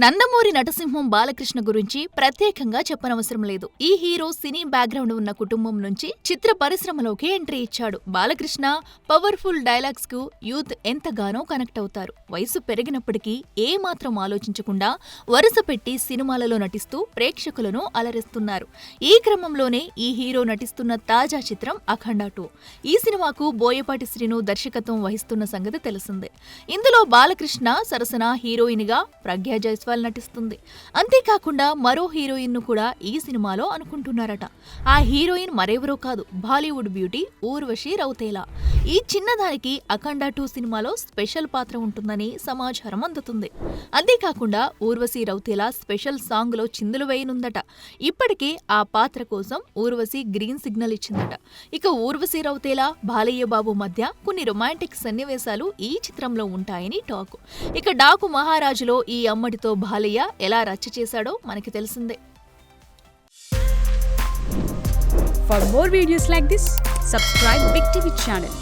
నందమూరి నటసింహం బాలకృష్ణ గురించి ప్రత్యేకంగా చెప్పనవసరం లేదు. ఈ హీరో సినీ బ్యాక్గ్రౌండ్ ఉన్న కుటుంబం నుంచి చిత్ర పరిశ్రమలోకి ఎంట్రీ ఇచ్చాడు. బాలకృష్ణ పవర్ఫుల్ డైలాగ్స్ కు యూత్ ఎంతగానో కనెక్ట్ అవుతారు. వయసు పెరిగినప్పటికీ ఏమాత్రం ఆలోచించకుండా వరుస పెట్టి సినిమాలలో నటిస్తూ ప్రేక్షకులను అలరిస్తున్నారు. ఈ క్రమంలోనే ఈ హీరో నటిస్తున్న తాజా చిత్రం అఖండ 2. ఈ సినిమాకు బోయపాటి శ్రీను దర్శకత్వం వహిస్తున్న సంగతి తెలిసిందే. ఇందులో బాలకృష్ణ సరసన హీరోయిన్ గా ప్రజ్ఞా జైస్వాల్ నటిస్తుంది. అంతేకాకుండా మరో హీరోయిన్ ను కూడా ఈ సినిమాలో అనుకుంటున్నారట. ఆ హీరోయిన్ మరెవరో కాదు, బాలీవుడ్ బ్యూటీ ఊర్వశి రౌతేలా. ఈ చిన్నదానికి అఖండ 2 సినిమాలో స్పెషల్ పాత్ర ఉంటుందని సమాచారం అందుతుంది. అంతేకాకుండా ఊర్వశి రౌతేలా స్పెషల్ సాంగ్ లో చిందులు వేయనుందట. ఇప్పటికే ఆ పాత్ర కోసం ఊర్వశి గ్రీన్ సిగ్నల్ ఇచ్చిందట. ఇక ఊర్వశి రౌతేలా బాలయ్య బాబు మధ్య కొన్ని రొమాంటిక్ సన్నివేశాలు ఈ చిత్రంలో ఉంటాయని టాక్. ఇక డాకు మహారాజులో ఈ అమ్మడితో బాలయ్య ఎలా రచ్చ చేశాడో మనకి తెలిసిందే. For more videos like this, subscribe Big TV channel.